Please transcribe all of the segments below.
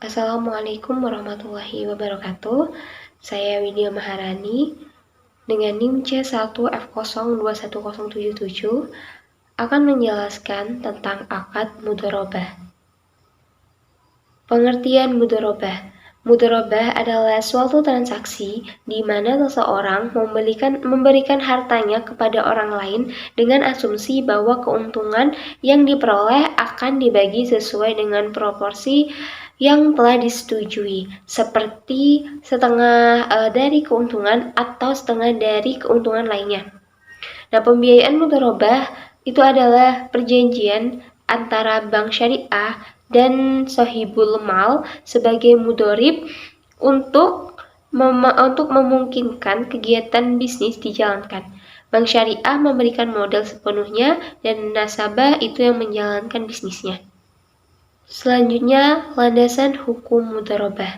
Assalamualaikum warahmatullahi wabarakatuh. Saya Widya Maharani dengan NIM C1F0210777 akan menjelaskan tentang akad mudharabah. Pengertian mudharabah. Mudharabah adalah suatu transaksi di mana seseorang memberikan hartanya kepada orang lain dengan asumsi bahwa keuntungan yang diperoleh akan dibagi sesuai dengan proporsi yang telah disetujui, seperti setengah dari keuntungan atau setengah dari keuntungan lainnya. Nah, pembiayaan mudharabah itu adalah perjanjian antara bank syariah dan sohibul mal sebagai mudharib untuk memungkinkan kegiatan bisnis dijalankan. Bank syariah memberikan modal sepenuhnya dan nasabah itu yang menjalankan bisnisnya. Selanjutnya, landasan hukum mudharabah.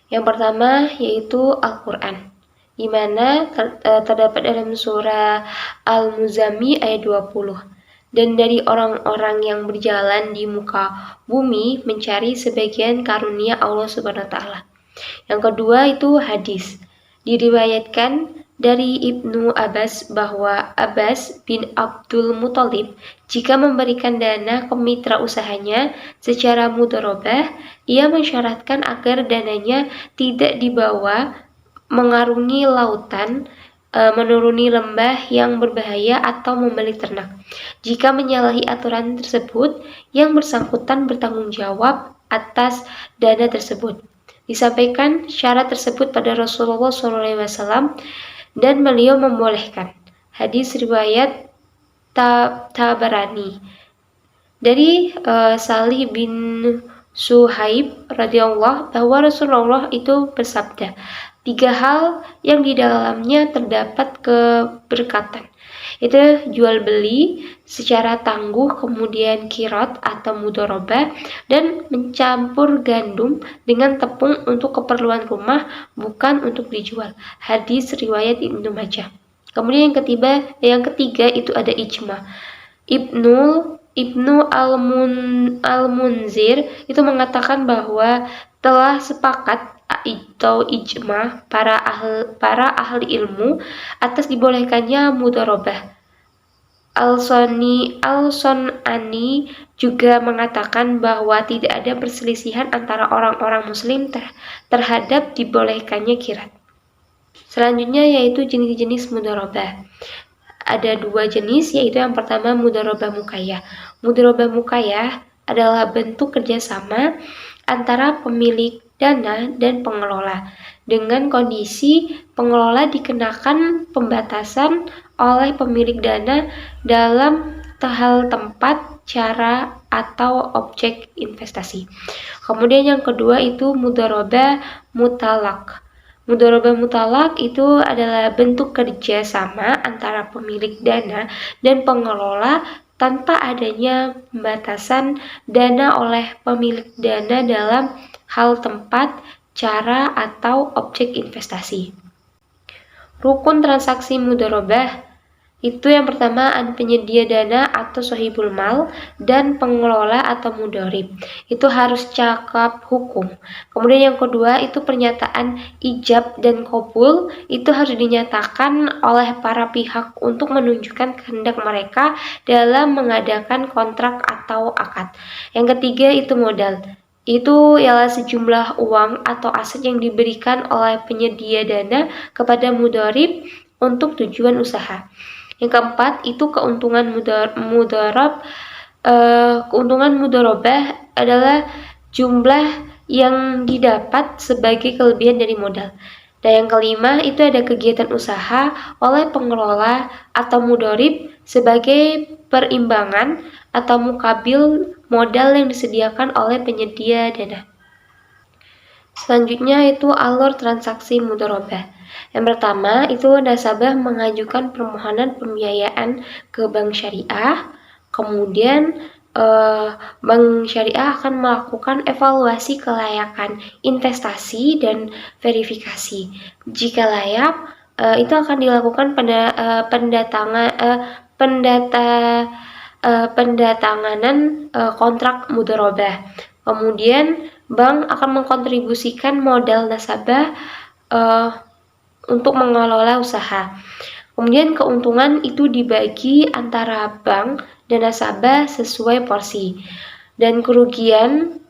Yang pertama yaitu Al-Quran, di mana terdapat dalam surah Al-Muzammil ayat 20. Dan dari orang-orang yang berjalan di muka bumi mencari sebagian karunia Allah Subhanahu wa taala. Yang kedua itu hadis. Diriwayatkan dari Ibnu Abbas bahwa Abbas bin Abdul Muthalib jika memberikan dana ke mitra usahanya secara mudharabah, ia mensyaratkan agar dananya tidak dibawa mengarungi lautan, menuruni lembah yang berbahaya atau membeli ternak. Jika menyalahi aturan tersebut, yang bersangkutan bertanggung jawab atas dana tersebut. Disampaikan syarat tersebut pada Rasulullah SAW dan beliau membolehkan. Hadis riwayat Tabarani dari Salih bin Suhaib radhiyallahu bahwa Rasulullah itu bersabda, 3 hal yang di dalamnya terdapat keberkatan, itu jual beli secara tangguh, kemudian kirot atau mudharabah, dan mencampur gandum dengan tepung untuk keperluan rumah, bukan untuk dijual. Hadis riwayat Ibnu Majah. Kemudian yang ketiga itu ada ijma. Ibnu Al-Munzir itu mengatakan bahwa telah sepakat atau ijma para ahli ilmu atas dibolehkannya mudharabah. Al-Son'ani juga mengatakan bahwa tidak ada perselisihan antara orang-orang muslim terhadap dibolehkannya kirat. Selanjutnya yaitu jenis-jenis mudharabah. Ada 2 jenis, yaitu yang pertama mudharabah muqayyah. Mudharabah muqayyah adalah bentuk kerjasama antara pemilik dana dan pengelola, dengan kondisi pengelola dikenakan pembatasan oleh pemilik dana dalam hal tempat, cara, atau objek investasi. Kemudian yang kedua itu mudharabah mutlaq. Mudharabah mutlaq itu adalah bentuk kerja sama antara pemilik dana dan pengelola tanpa adanya pembatasan dana oleh pemilik dana dalam hal tempat, cara, atau objek investasi. Rukun transaksi mudharabah itu yang pertama ada penyedia dana atau sohibul mal dan pengelola atau mudharib. Itu harus cakap hukum. Kemudian yang kedua itu pernyataan ijab dan qabul, itu harus dinyatakan oleh para pihak untuk menunjukkan kehendak mereka dalam mengadakan kontrak atau akad. Yang ketiga itu modal. Itu ialah sejumlah uang atau aset yang diberikan oleh penyedia dana kepada mudharib untuk tujuan usaha. Yang keempat itu keuntungan mudharabah adalah jumlah yang didapat sebagai kelebihan dari modal. Dan yang kelima itu ada kegiatan usaha oleh pengelola atau mudharib sebagai perimbangan atau mukabil modal yang disediakan oleh penyedia dana. Selanjutnya itu alur transaksi mudharabah. Yang pertama itu nasabah mengajukan permohonan pembiayaan ke bank syariah, kemudian bank syariah akan melakukan evaluasi kelayakan investasi dan verifikasi. Jika layak, itu akan dilakukan pendatanganan kontrak mudharabah. Kemudian bank akan mengkontribusikan modal nasabah untuk mengelola usaha. Kemudian keuntungan itu dibagi antara bank dan nasabah sesuai porsi. Dan kerugian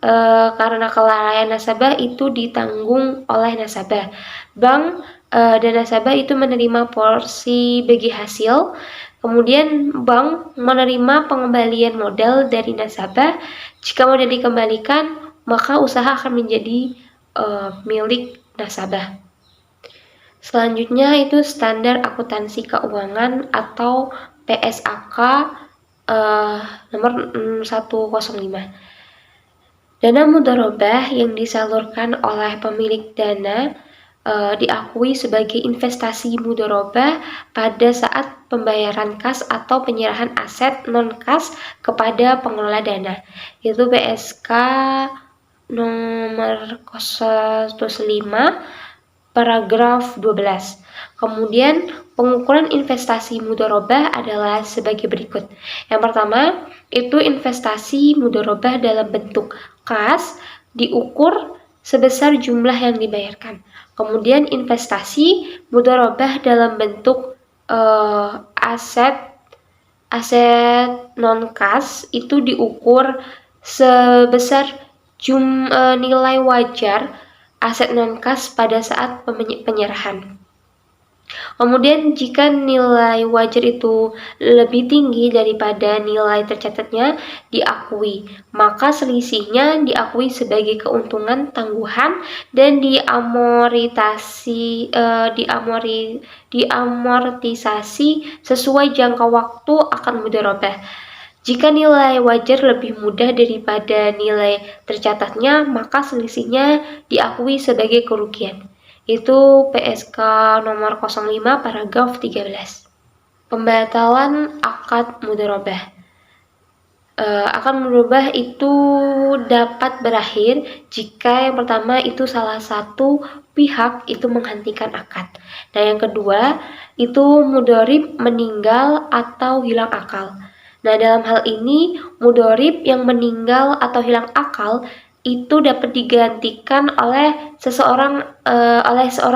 karena kelalaian nasabah itu ditanggung oleh nasabah. Bank dan nasabah itu menerima porsi bagi hasil. Kemudian bank menerima pengembalian modal dari nasabah. Jika modal dikembalikan, maka usaha akan menjadi milik nasabah. Selanjutnya itu standar akuntansi keuangan atau PSAK nomor 105. Dana mudharabah yang disalurkan oleh pemilik dana diakui sebagai investasi mudharabah pada saat pembayaran kas atau penyerahan aset non-kas kepada pengelola dana. Itu PSK nomor 015 paragraf 12. Kemudian pengukuran investasi mudharabah adalah sebagai berikut. Yang pertama, itu investasi mudharabah dalam bentuk kas diukur sebesar jumlah yang dibayarkan. Kemudian investasi mudharabah dalam bentuk aset non kas itu diukur sebesar nilai wajar aset non-kas pada saat penyerahan. Kemudian jika nilai wajar itu lebih tinggi daripada nilai tercatatnya diakui, maka selisihnya diakui sebagai keuntungan tangguhan dan diamortisasi sesuai jangka waktu akan mudharabah. Jika nilai wajar lebih mudah daripada nilai tercatatnya, maka selisihnya diakui sebagai kerugian. Itu PSK nomor 05 paragraf 13. Pembatalan akad mudharabah. Akad mudharabah itu dapat berakhir jika yang pertama itu salah satu pihak itu menghentikan akad. Dan yang kedua itu mudharib meninggal atau hilang akal. Nah, dalam hal ini, mudharib yang meninggal atau hilang akal itu dapat digantikan oleh seorang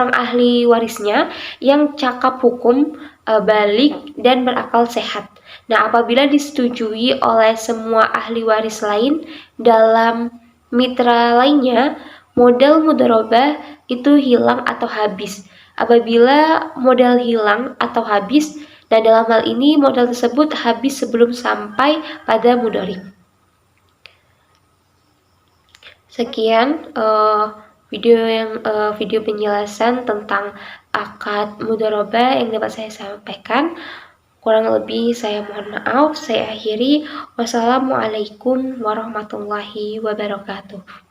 ahli warisnya yang cakap hukum, balik, dan berakal sehat. Nah, apabila disetujui oleh semua ahli waris lain dalam mitra lainnya, modal mudharabah itu hilang atau habis. Apabila modal hilang atau habis, dan dalam hal ini modal tersebut habis sebelum sampai pada mudharib. Sekian video penjelasan tentang akad mudharabah yang dapat saya sampaikan. Kurang lebih saya mohon maaf. Saya akhiri. Wassalamualaikum warahmatullahi wabarakatuh.